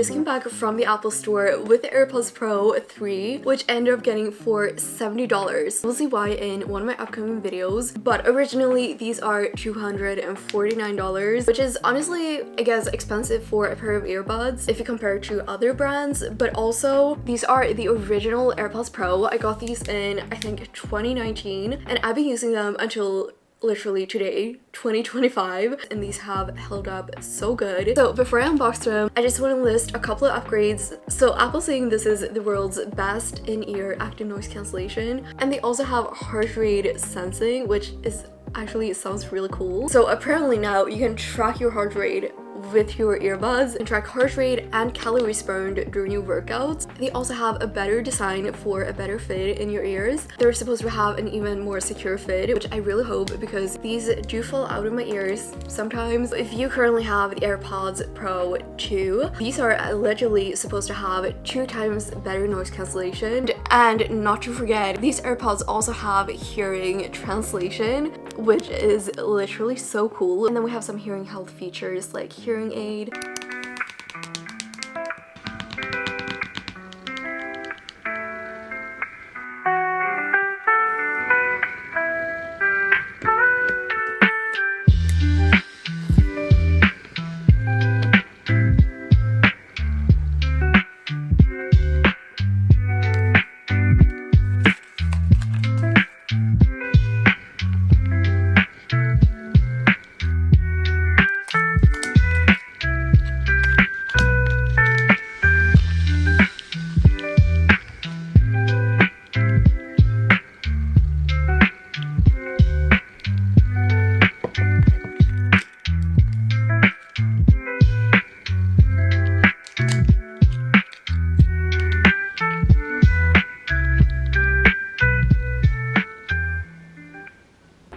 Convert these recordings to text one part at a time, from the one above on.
just came back from the Apple store with the AirPods Pro 3, which I ended up getting for $70. We'll see why in one of my upcoming videos, but originally these are $249, which is honestly, I guess, expensive for a pair of earbuds if you compare it to other brands, but also these are the original AirPods Pro. I got these in, I think, 2019, and I've been using them until literally today, 2025, and these have held up so good. So before I unbox them, I just want to list a couple of upgrades. So Apple's saying this is the world's best in-ear active noise cancellation, and they also have heart rate sensing, which is actually sounds really cool. So apparently now you can track your heart rate with your earbuds and track heart rate and calories burned during your workouts. They also have a better design for a better fit in your ears. They're supposed to have an even more secure fit, which I really hope, because these do fall out of my ears sometimes. If you currently have the AirPods Pro 2, these are allegedly supposed to have 2 times better noise cancellation. And not to forget, these AirPods also have hearing translation, which is literally so cool. And then we have some hearing health features like hearing aid.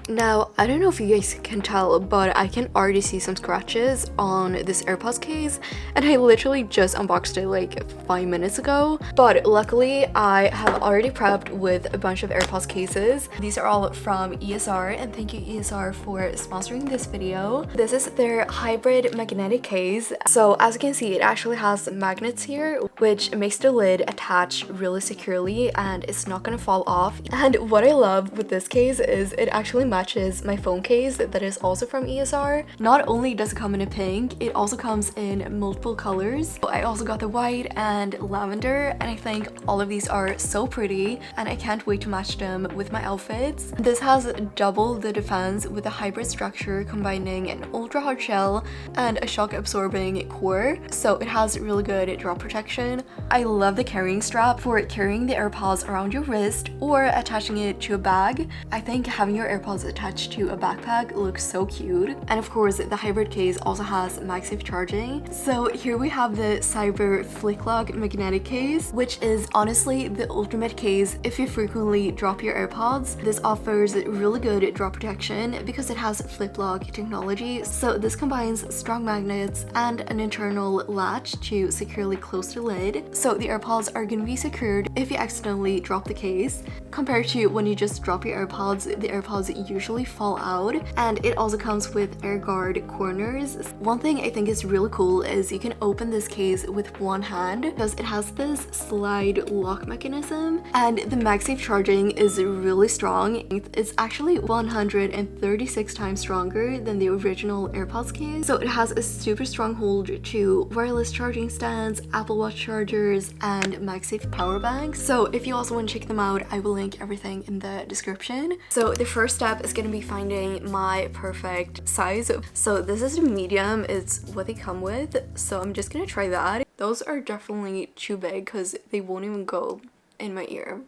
Now, I don't know if you guys can tell, but I can already see some scratches on this AirPods case, and I literally just unboxed it like 5 minutes ago. But luckily, I have already prepped with a bunch of AirPods cases. These are all from ESR, and thank you ESR for sponsoring this video. This is their hybrid magnetic case. So as you can see, it actually has magnets here, which makes the lid attach really securely and it's not gonna fall off. And what I love with this case is it actually matches my phone case that is also from ESR. Not only does it come in a pink, it also comes in multiple colors. I also got the white and lavender, and I think all of these are so pretty and I can't wait to match them with my outfits. This has double the defense with a hybrid structure combining an ultra hard shell and a shock absorbing core, so it has really good drop protection. I love the carrying strap for carrying the AirPods around your wrist or attaching it to a bag. I think having your AirPods attached to a backpack looks so cute. And of course, the hybrid case also has MagSafe charging. So here we have the Cyber Flick Lock magnetic case, which is honestly the ultimate case if you frequently drop your AirPods. This offers really good drop protection because it has flip lock technology. So this combines strong magnets and an internal latch to securely close the lid. So the AirPods are going to be secured if you accidentally drop the case. Compared to when you just drop your AirPods, the AirPods usually fall out, and it also comes with air guard corners. One thing I think is really cool is you can open this case with one hand because it has this slide lock mechanism, and the MagSafe charging is really strong. It's actually 136 times stronger than the original AirPods case, so it has a super strong hold to wireless charging stands, Apple Watch chargers, and MagSafe power banks. So if you also want to check them out, I will link everything in the description. So the first step is going to be finding my perfect size. So this is the medium, it's what they come with, so I'm just gonna try that. Those are definitely too big because they won't even go in my ear.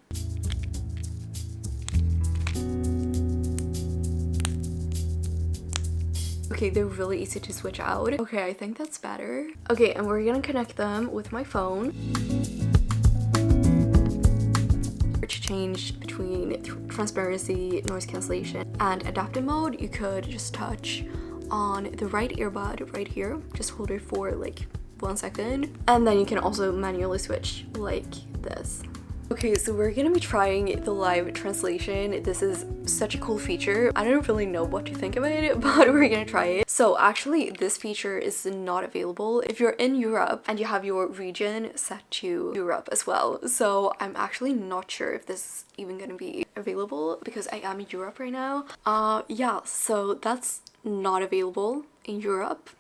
Okay, they're really easy to switch out. Okay, I think that's better. Okay, and we're gonna connect them with my phone. To change between transparency, noise cancellation, and adaptive mode, you could just touch on the right earbud right here. Just hold it for like 1 second, and then you can also manually switch like this. Okay, so we're gonna be trying the live translation. This is such a cool feature. I don't really know what to think about it, but we're gonna try it. So actually, this feature is not available if you're in Europe and you have your region set to Europe as well. So I'm actually not sure if this is even gonna be available because I am in Europe right now. Yeah, so that's not available in Europe.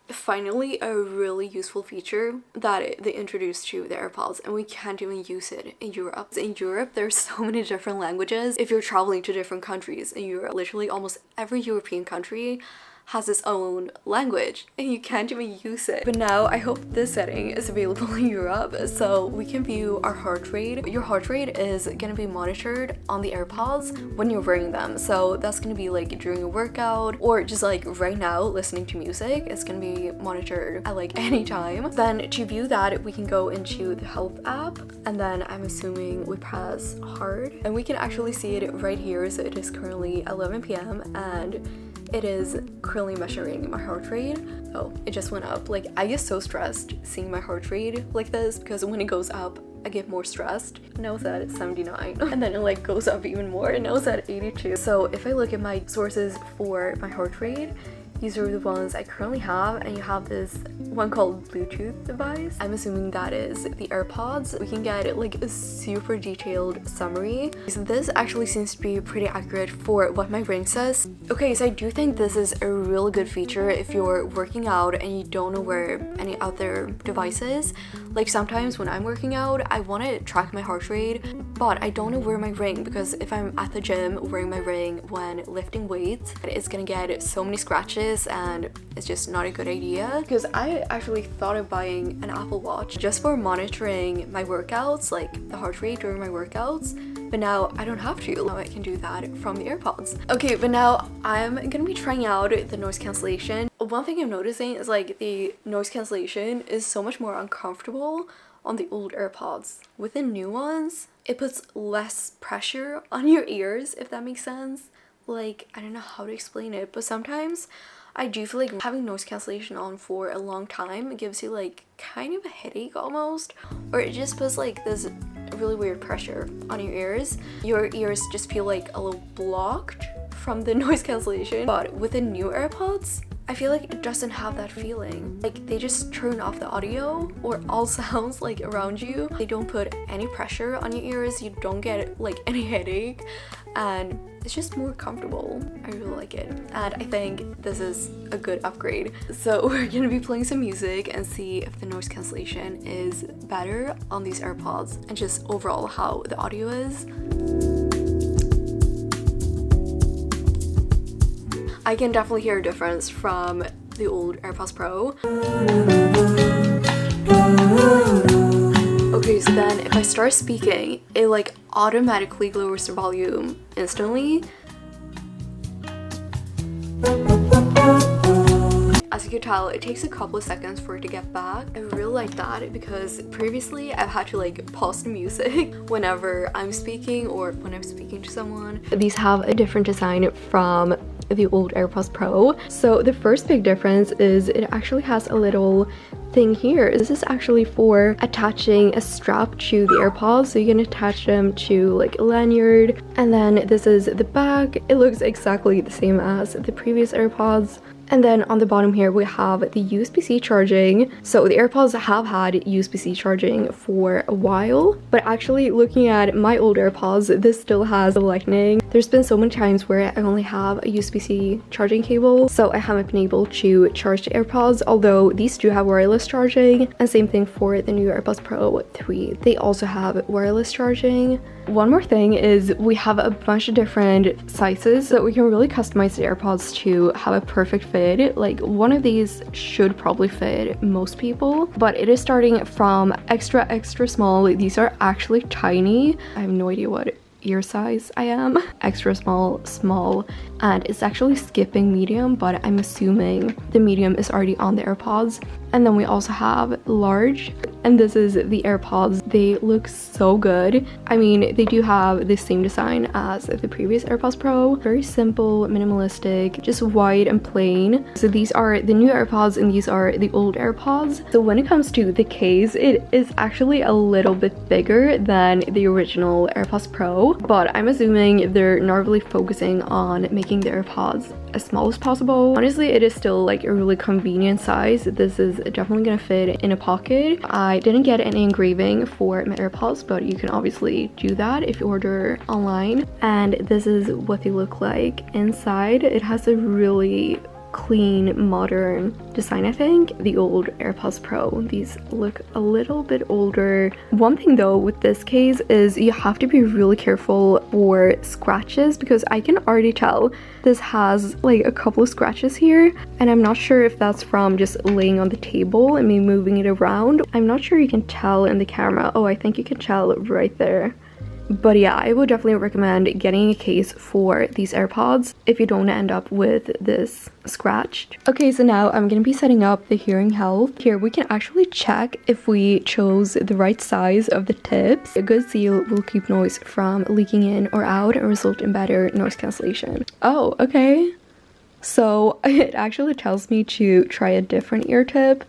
Finally, a really useful feature that they introduced to the AirPods, and we can't even use it in Europe. In Europe, there's so many different languages. If you're traveling to different countries in Europe, literally almost every European country has its own language and you can't even use it. But now I hope this setting is available in Europe so we can view our heart rate. Your heart rate is gonna be monitored on the AirPods when you're wearing them. So that's gonna be like during a workout or just like right now listening to music. It's gonna be monitored at like any time. Then to view that, we can go into the health app and then I'm assuming we press hard and we can actually see it right here. So it is currently 11 p.m. and it is currently measuring my heart rate. Oh, it just went up. Like, I get so stressed seeing my heart rate like this because when it goes up, I get more stressed. Now it's at 79 and then it like goes up even more and now it's at 82. So if I look at my sources for my heart rate, these are the ones I currently have, and you have this one called Bluetooth device. I'm assuming that is the AirPods. We can get like a super detailed summary. So this actually seems to be pretty accurate for what my ring says. Okay, so I do think this is a really good feature if you're working out and you don't know where any other devices. Like sometimes when I'm working out, I want to track my heart rate, but I don't know where my ring, because if I'm at the gym wearing my ring when lifting weights, it's gonna get so many scratches and it's just not a good idea. Because I actually thought of buying an Apple Watch just for monitoring my workouts, like the heart rate during my workouts, but now I don't have to. Now I can do that from the AirPods. Okay, but now I'm gonna be trying out the noise cancellation. One thing I'm noticing is like the noise cancellation is so much more uncomfortable on the old AirPods. With the new ones, it puts less pressure on your ears, if that makes sense. Like, I don't know how to explain it, but sometimes I do feel like having noise cancellation on for a long time gives you like kind of a headache almost, or it just puts like this really weird pressure on your ears. Your ears just feel like a little blocked from the noise cancellation. But with the new AirPods, I feel like it doesn't have that feeling. Like they just turn off the audio or all sounds like around you. They don't put any pressure on your ears. You don't get like any headache, and it's just more comfortable. I really like it, and I think this is a good upgrade. So we're gonna be playing some music and see if the noise cancellation is better on these AirPods and just overall how the audio is. I can definitely hear a difference from the old AirPods Pro. Okay, so then if I start speaking, it like automatically lowers the volume instantly. As you can tell, it takes a couple of seconds for it to get back. I really like that because previously I've had to like pause the music whenever I'm speaking or when I'm speaking to someone. These have a different design from the old AirPods Pro. So the first big difference is it actually has a little thing here. This is actually for attaching a strap to the AirPods, so you can attach them to like a lanyard. And then this is the back. It looks exactly the same as the previous AirPods. And then on the bottom here we have the USB-C charging. So the AirPods have had USB-C charging for a while, but actually looking at my old AirPods, this still has the Lightning. There's been so many times where I only have a USB-C charging cable, so I haven't been able to charge the AirPods, although these do have wireless charging. And same thing for the new AirPods Pro 3. They also have wireless charging. One more thing is we have a bunch of different sizes, so we can really customize the AirPods to have a perfect fit. Like one of these should probably fit most people, but it is starting from extra small. These are actually tiny. I have no idea what ear size I am. Extra small, and it's actually skipping medium, but I'm assuming the medium is already on the AirPods. And then we also have large, and this is the AirPods. They look so good. I mean, they do have the same design as the previous AirPods Pro. Very simple, minimalistic, just white and plain. So these are the new AirPods and these are the old AirPods. So when it comes to the case, it is actually a little bit bigger than the original AirPods Pro, but I'm assuming they're not really focusing on making the AirPods as small as possible. Honestly, it is still like a really convenient size. This is definitely gonna fit in a pocket. I didn't get any engraving for my AirPods, but you can obviously do that if you order online. And this is what they look like inside. It has a really clean, modern design. I think the old AirPods Pro, these look a little bit older. One thing though with this case is you have to be really careful for scratches, because I can already tell this has like a couple of scratches here, and I'm not sure if that's from just laying on the table and me moving it around. I'm not sure you can tell in the camera. Oh, I think you can tell right there. But yeah, I would definitely recommend getting a case for these AirPods if you don't end up with this scratched. Okay, so now I'm gonna be setting up the hearing health. Here we can actually check if we chose the right size of the tips. A good seal will keep noise from leaking in or out and result in better noise cancellation. Oh, okay. So it actually tells me to try a different ear tip.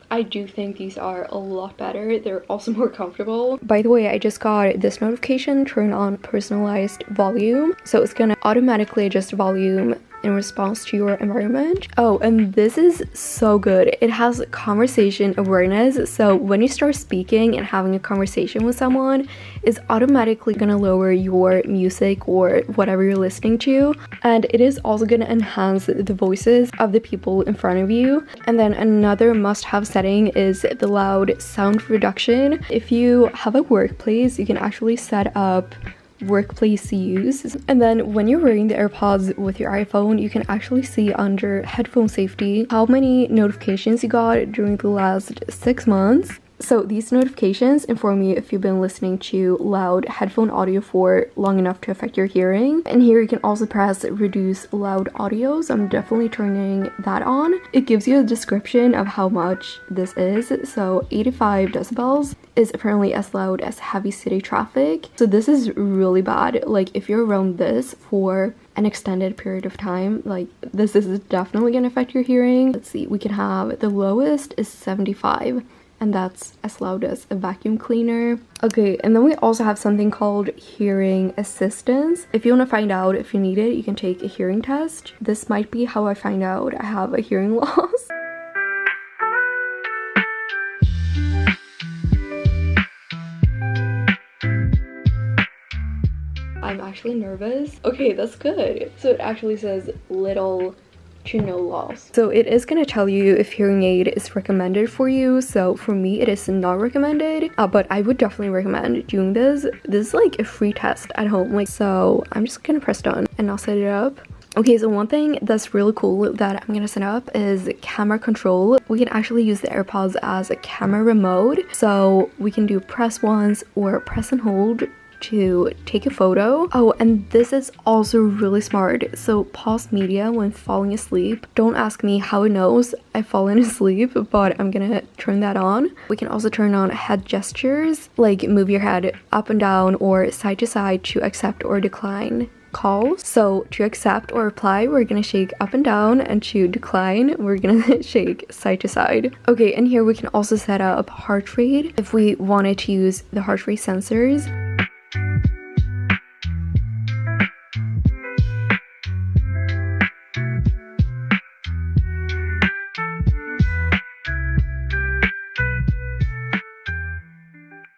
I do think these are a lot better. They're also more comfortable. By the way, I just got this notification, turn on personalized volume. So it's gonna automatically adjust volume in response to your environment. Oh, and this is so good. It has conversation awareness. So when you start speaking and having a conversation with someone, it's automatically gonna lower your music or whatever you're listening to. And it is also gonna enhance the voices of the people in front of you. And then another must-have setting is the loud sound reduction. If you have a workplace, you can actually set up workplace use. And then when you're wearing the AirPods with your iPhone, you can actually see under headphone safety how many notifications you got during the last 6 months. So these notifications inform you if you've been listening to loud headphone audio for long enough to affect your hearing. And here you can also press reduce loud audio. So I'm definitely turning that on. It gives you a description of how much this is. So 85 decibels is apparently as loud as heavy city traffic. So this is really bad. Like if you're around this for an extended period of time, like this is definitely gonna affect your hearing. Let's see, we can have the lowest is 75. And that's as loud as a vacuum cleaner. Okay, and then we also have something called hearing assistance. If you want to find out if you need it, you can take a hearing test. This might be how I find out I have a hearing loss. I'm actually nervous. Okay, that's good. So it actually says little to no loss. So it is going to tell you if hearing aid is recommended for you. So for me it is not recommended, but I would definitely recommend doing this. This is like a free test at home. Like, so I'm just gonna press done and I'll set it up. Okay, so one thing that's really cool that I'm gonna set up is camera control. We can actually use the AirPods as a camera remote. So we can do press once or press and hold to take a photo. Oh, and this is also really smart. So pause media when falling asleep. Don't ask me how it knows I've fallen asleep, but I'm gonna turn that on. We can also turn on head gestures, like move your head up and down or side to side to accept or decline calls. So to accept or reply, we're gonna shake up and down, and to decline, we're gonna shake side to side. Okay, and here we can also set up heart rate if we wanted to use the heart rate sensors.